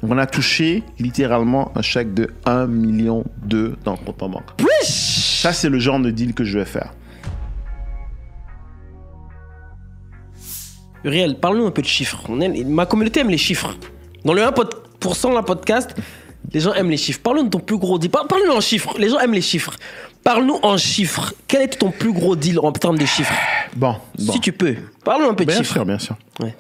Donc, on a touché littéralement un chèque de 1,2 million dans le compte en banque. Ça, c'est le genre de deal que je vais faire. Uriel, parle-nous un peu de chiffres. Ma communauté aime les chiffres. Dans le 1% la podcast, les gens aiment les chiffres. Parle-nous de ton plus gros deal. Parle-nous en chiffres. Les gens aiment les chiffres. Parle-nous en chiffres. Quel est ton plus gros deal en termes de chiffres? Bon. Si tu peux. Parle-nous un peu de chiffres. Bien sûr. Ouais.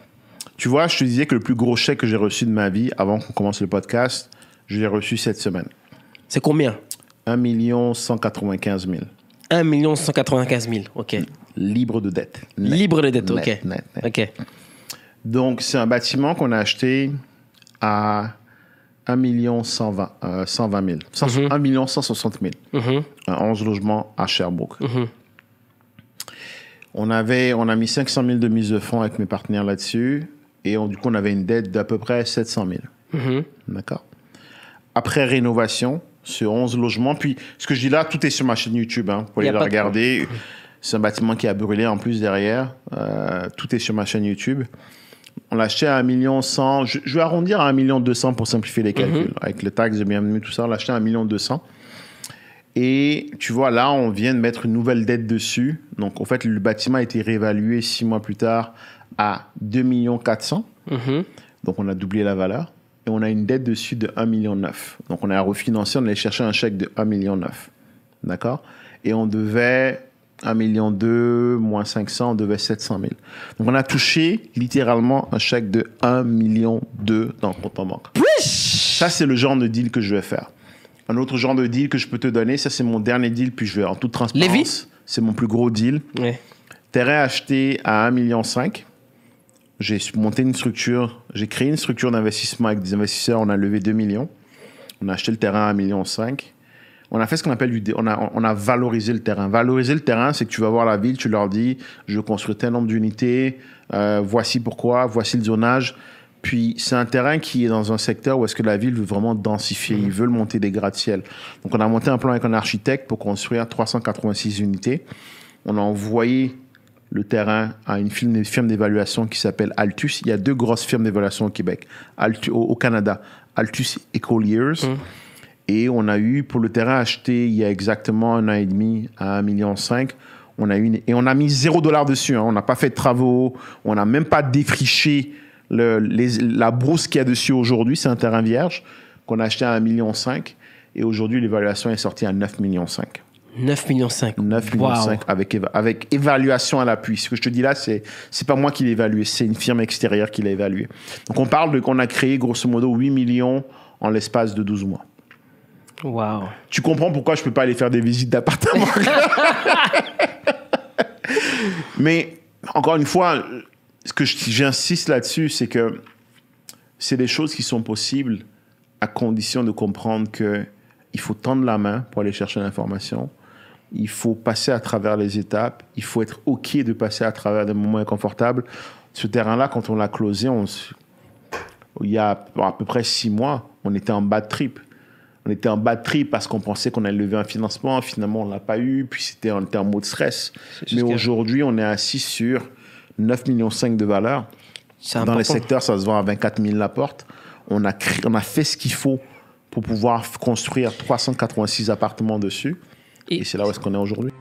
Tu vois, je te disais que le plus gros chèque que j'ai reçu de ma vie, avant qu'on commence le podcast, je l'ai reçu cette semaine. C'est combien? 1 195 000. 1 195 000, ok. Libre de dette. Libre de dette, ok. Net. Ok. Donc, c'est un bâtiment qu'on a acheté à 1 120 000. 1 160 000. Un 11 logements à Sherbrooke. On a mis 500 000 de mise de fonds avec mes partenaires là-dessus. Et du coup, on avait une dette d'à peu près 700 000. D'accord. Après rénovation, sur 11 logements. Puis, ce que je dis là, tout est sur ma chaîne YouTube. Hein, pour aller le regarder. C'est un bâtiment qui a brûlé en plus derrière. Tout est sur ma chaîne YouTube. On l'a acheté à 1 100 000. Je vais arrondir à 1 200 000 pour simplifier les calculs. Avec le taxe de bienvenue, tout ça, on l'a acheté à 1 200 000. Et tu vois, là, on vient de mettre une nouvelle dette dessus. Donc, en fait, le bâtiment a été réévalué 6 mois plus tard à 2 400 000. Donc, on a doublé la valeur. Et on a une dette dessus de 1,9 million. Donc, on a refinancé, on allait chercher un chèque de 1,9 million. D'accord? Et on devait 1,2 million moins 500, on devait 700 000. Donc, on a touché littéralement un chèque de 1,2 million dans le compte en banque. Ça, c'est le genre de deal que je vais faire. Un autre genre de deal que je peux te donner, ça, c'est mon dernier deal, puis je vais en toute transparence. Lévis? C'est mon plus gros deal. Ouais. Terrain acheté à 1,5 million. J'ai monté une structure, j'ai créé une structure d'investissement avec des investisseurs. On a levé 2 millions. On a acheté le terrain à 1,5 million. On a fait ce qu'on appelle on a valorisé le terrain. Valoriser le terrain, c'est que tu vas voir la ville, tu leur dis, je construis tel nombre d'unités, voici pourquoi, voici le zonage. Puis, c'est un terrain qui est dans un secteur où est-ce que la ville veut vraiment densifier. Ils veulent monter des gratte-ciel. Donc, on a monté un plan avec un architecte pour construire 386 unités. On a envoyé le terrain à une firme d'évaluation qui s'appelle Altus. Il y a 2 grosses firmes d'évaluation au Québec, au Canada, Altus et Colliers. Et on a eu, pour le terrain acheté il y a exactement 1 an et demi à 1,5 million, on a mis $0 dessus. Hein. On n'a pas fait de travaux, on n'a même pas défriché la brousse qu'il y a dessus aujourd'hui. C'est un terrain vierge qu'on a acheté à 1,5 million. Et aujourd'hui, l'évaluation est sortie à 9,5 millions. 9,5 millions. 9,5 millions avec évaluation à l'appui. Ce que je te dis là, c'est pas moi qui l'ai évalué, c'est une firme extérieure qui l'a évalué. Donc, on parle qu'on a créé grosso modo 8 millions en l'espace de 12 mois. Wow. Tu comprends pourquoi je peux pas aller faire des visites d'appartements. Mais, encore une fois, ce que j'insiste là-dessus, c'est que c'est des choses qui sont possibles à condition de comprendre qu'il faut tendre la main pour aller chercher l'information. Il faut passer à travers les étapes. Il faut être OK de passer à travers des moments inconfortables. Ce terrain-là, quand on l'a closé, il y a à peu près 6 mois, on était en bad trip. On était en bad trip parce qu'on pensait qu'on allait lever un financement. Finalement, on ne l'a pas eu. Puis on était en mode stress. Mais aujourd'hui, on est assis sur 9,5 millions de valeur. Dans les secteurs, ça se vend à 24 000 la porte. On a fait ce qu'il faut pour pouvoir construire 386 appartements dessus. Et c'est là où est-ce qu'on est aujourd'hui.